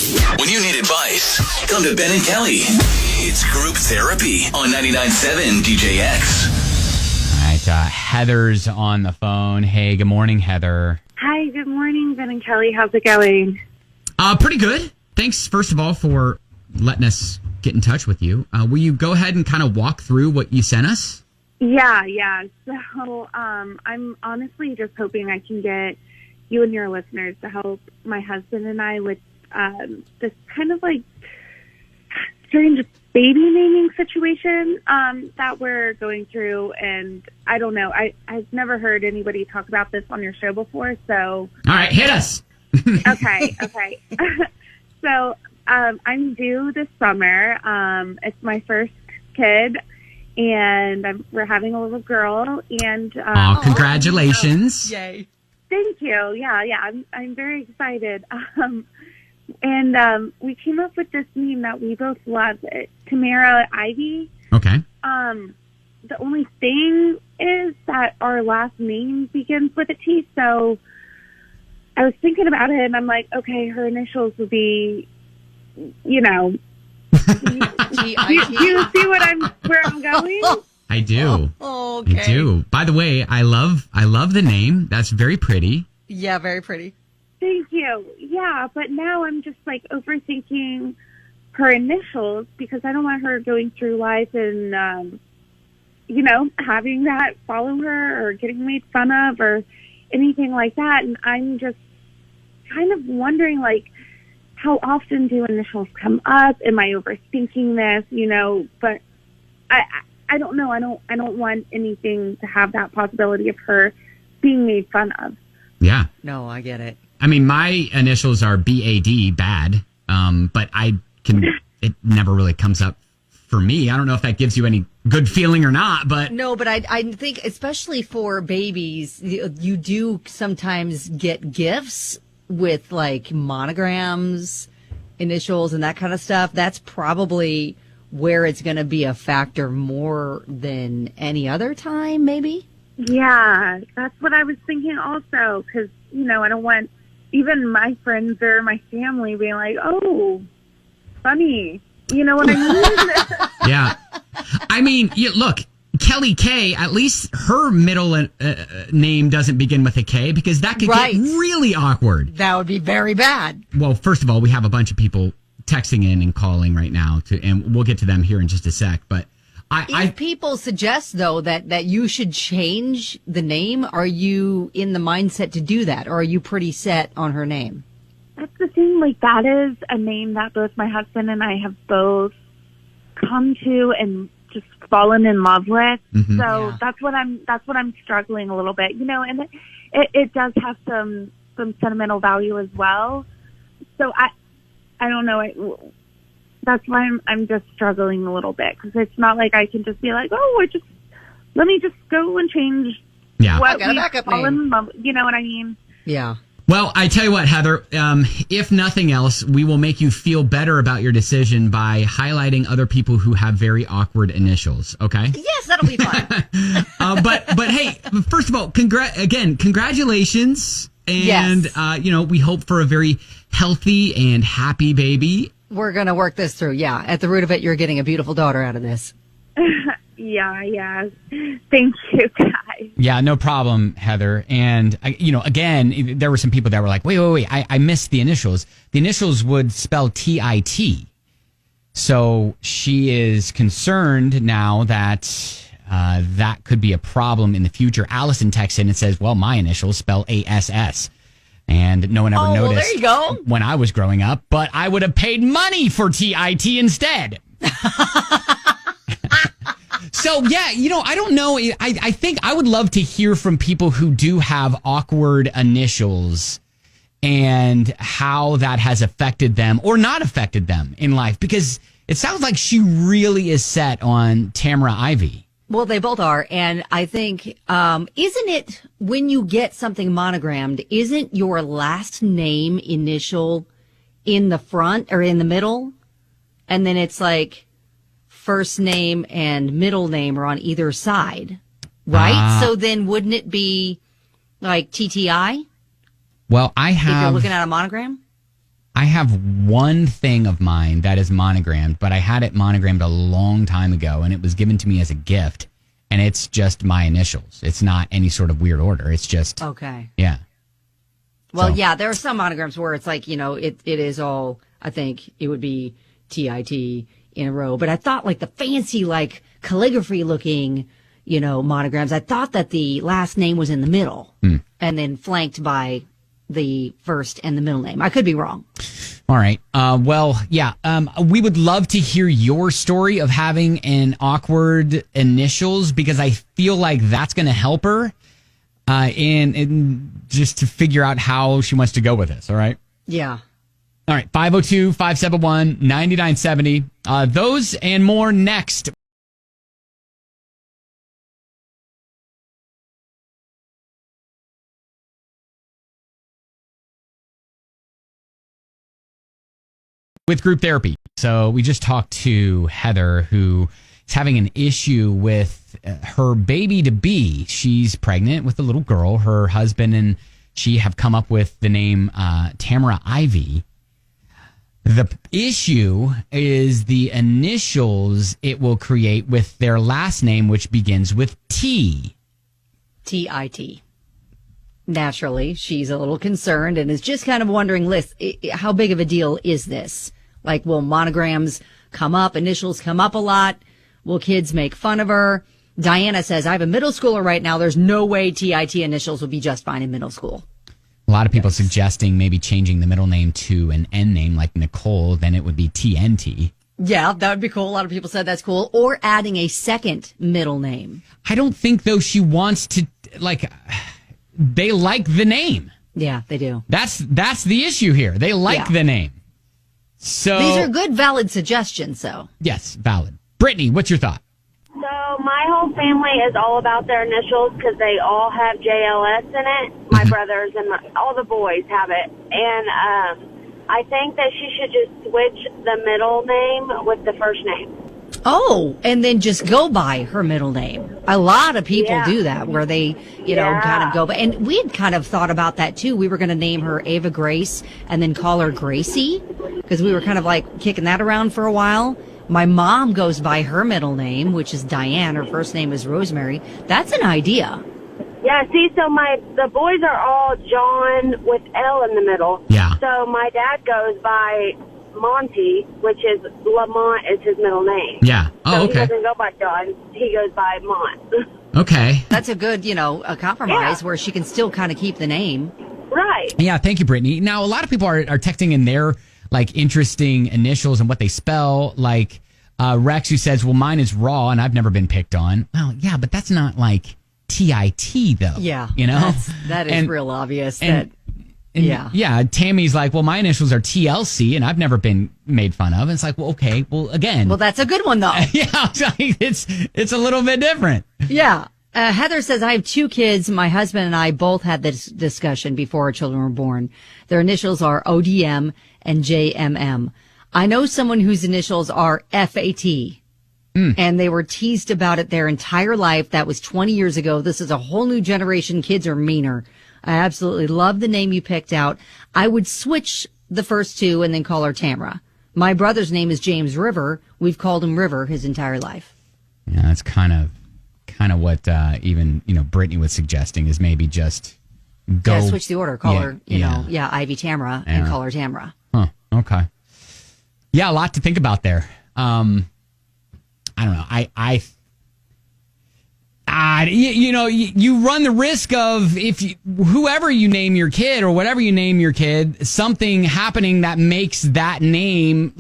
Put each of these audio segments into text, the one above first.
When you need advice, come to Ben and Kelly. It's group therapy on 99.7 DJX. All right, Heather's on the phone. Hey, good morning, Heather. Hi, good morning, Ben and Kelly. How's it going? Pretty good. Thanks, first of all, for letting us get in touch with you. Will you go ahead and kind of walk through what you sent us? Yeah. So I'm honestly just hoping I can get you and your listeners to help my husband and I with this kind of like strange baby naming situation that we're going through. And I don't know. I've never heard anybody talk about this on your show before. So. All right, hit us. Okay. So I'm due this summer. It's my first kid. And we're having a little girl. And congratulations! Yay! Thank you. Yeah. I'm very excited. And we came up with this name that we both love. Tamara Ivy. Okay. The only thing is that our last name begins with a T. So I was thinking about it, and I'm like, okay, her initials would be, you know. Do you see where I'm going? I do. Oh, okay. I do. By the way, I love the name. That's very pretty. Yeah, very pretty. Thank you. Yeah, but now I'm just like overthinking her initials because I don't want her going through life and, having that follow her or getting made fun of or anything like that. And I'm just kind of wondering, like, how often do initials come up? Am I overthinking this? But I don't know. I don't want anything to have that possibility of her being made fun of. Yeah. No, I get it. I mean, my initials are BAD, bad. But it never really comes up for me. I don't know if that gives you any good feeling or not, but. No, but I think especially for babies, you do sometimes get gifts with like monograms, initials, and that kind of stuff. That's probably where it's going to be a factor more than any other time, maybe. Yeah, that's what I was thinking also, because, I don't want even my friends or my family being like, oh, funny. You know what I mean? Yeah. I mean, look, Kelly K, at least her middle name doesn't begin with a K because that could get really awkward. That would be very bad. Well, first of all, we have a bunch of people texting in and calling right now, and we'll get to them here in just a sec. But if people suggest, though, that you should change the name, are you in the mindset to do that, or are you pretty set on her name? That's the thing. Like, that is a name that both my husband and I have both come to and just fallen in love with. Mm-hmm. So that's what I'm struggling a little bit, and it does have some sentimental value as well. So I don't know. That's why I'm just struggling a little bit because it's not like I can just be like, oh, let me just go and change. Yeah. What we fall in love. You know what I mean? Yeah. Well, I tell you what, Heather, if nothing else, we will make you feel better about your decision by highlighting other people who have very awkward initials. Okay? Yes, that'll be fun. But hey, first of all, congratulations. And, yes. We hope for a very healthy and happy baby. We're going to work this through. Yeah. At the root of it, you're getting a beautiful daughter out of this. Yeah. Thank you, guys. Yeah, no problem, Heather. And, again, there were some people that were like, wait, I missed the initials. The initials would spell TIT. So she is concerned now that that could be a problem in the future. Allison texts in and says, well, my initials spell ASS. And no one ever noticed there you go. when I was growing up, but I would have paid money for TIT instead. So, yeah, I don't know. I think I would love to hear from people who do have awkward initials and how that has affected them or not affected them in life, because it sounds like she really is set on Tamara Ivy. Well, they both are. And I think, isn't it when you get something monogrammed, isn't your last name initial in the front or in the middle? And then it's like first name and middle name are on either side, right? So then wouldn't it be like TTI? Well, if you're looking at a monogram? I have one thing of mine that is monogrammed, but I had it monogrammed a long time ago, and it was given to me as a gift, and it's just my initials. It's not any sort of weird order. It's just Okay. Yeah. Well, So- yeah, there are some monograms where it's like, it is all, I think it would be TIT in a row. But I thought like the fancy, like calligraphy looking, monograms, I thought that the last name was in the middle and then flanked by the first and the middle name. I could be wrong. All right. We would love to hear your story of having an awkward initials, because I feel like that's going to help her in just to figure out how she wants to go with this. All right. Yeah. All right. 502-571-9970. Those and more next. With group therapy. So we just talked to Heather, who is having an issue with her baby to be. She's pregnant with a little girl. Her husband and she have come up with the name Tamara Ivy. The issue is the initials it will create with their last name, which begins with T. TIT. Naturally, she's a little concerned and is just kind of wondering, Liz, how big of a deal is this? Like, will monograms come up, initials come up a lot? Will kids make fun of her? Diana says, I have a middle schooler right now. There's no way TIT initials will be just fine in middle school. A lot of people suggesting maybe changing the middle name to an N name like Nicole, then it would be TNT. Yeah, that would be cool. A lot of people said that's cool. Or adding a second middle name. I don't think, though, she wants to, they like the name. Yeah, they do. That's the issue here. They like the name. So these are good, valid suggestions, though. Yes, valid. Brittany, what's your thought? So my whole family is all about their initials because they all have JLS in it. My brothers and all the boys have it. And I think that she should just switch the middle name with the first name. Oh, and then just go by her middle name. A lot of people do that, where they, kind of go by. And we had kind of thought about that, too. We were going to name her Ava Grace and then call her Gracie, because we were kind of like kicking that around for a while. My mom goes by her middle name, which is Diane. Her first name is Rosemary. That's an idea. Yeah, see, so the boys are all John with L in the middle. Yeah. So my dad goes by Monty, which is Lamont is his middle name. Yeah. Oh, so okay. He doesn't go by John. He goes by Mont. Okay. That's a good, a compromise where she can still kind of keep the name. Right. Yeah, thank you, Brittany. Now, a lot of people are texting in their, interesting initials and what they spell. Like Rex, who says, well, mine is Raw, and I've never been picked on. Well, yeah, but that's not TIT, though. Yeah. That is real obvious. Yeah, Tammy's like, well, my initials are TLC, and I've never been made fun of. And it's like, well, okay, well, again. Well, that's a good one, though. Yeah, it's a little bit different. Yeah. Heather says, I have 2 kids. My husband and I both had this discussion before our children were born. Their initials are ODM and JMM. I know someone whose initials are FAT. And they were teased about it their entire life. That was 20 years ago. This is a whole new generation. Kids are meaner. I absolutely love the name you picked out. I would switch the first 2 and then call her Tamara. My brother's name is James River. We've called him River his entire life. Yeah, that's kind of what even Brittany was suggesting, is maybe just go switch the order. Call her Ivy Tamara and call her Tamara. Huh. Okay. Yeah, a lot to think about there. I don't know. You run the risk of, whoever you name your kid or whatever you name your kid, something happening that makes that name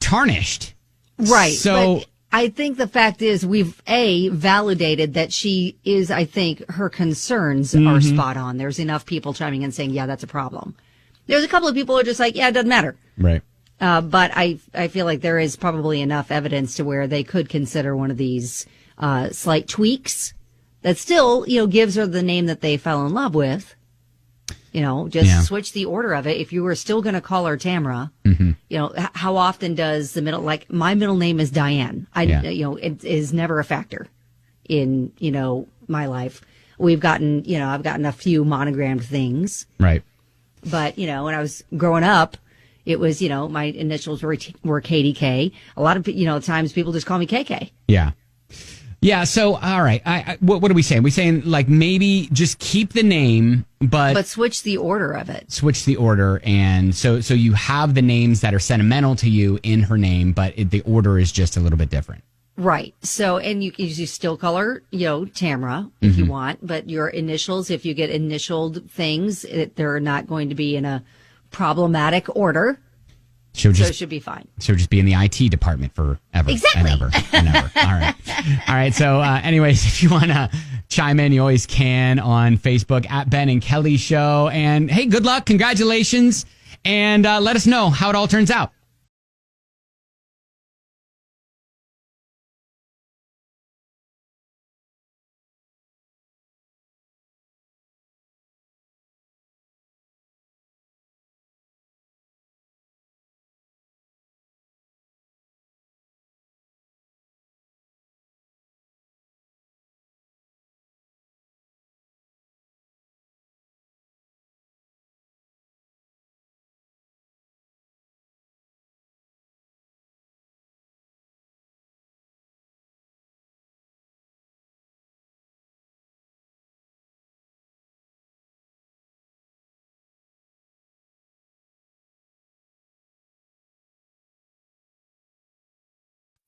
tarnished. Right. So but I think the fact is we've validated that she is, I think her concerns are spot on. There's enough people chiming in saying, yeah, that's a problem. There's a couple of people who are just like, yeah, it doesn't matter. Right. But I feel like there is probably enough evidence to where they could consider one of these slight tweaks that still, gives her the name that they fell in love with. Switch the order of it. If you were still going to call her Tamara, how often does the middle, like my middle name is Diane. It is never a factor in, my life. I've gotten a few monogrammed things. Right. But, when I was growing up, it was, my initials were KDK. A lot of, times people just call me KK. Yeah. Yeah. So, all right. What are we saying? We're saying like maybe just keep the name, but switch the order of it. Switch the order. And so you have the names that are sentimental to you in her name, but the order is just a little bit different. Right. So, and you can use still color, Tamara, if you want, but your initials, if you get initialed things, they're not going to be in a problematic order. So it should be fine. She'll just be in the IT department forever. Exactly. And ever. All right. All right. So, anyways, if you want to chime in, you always can on Facebook at Ben and Kelly Show. And hey, good luck. Congratulations. And let us know how it all turns out.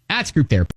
That's Group Therapy.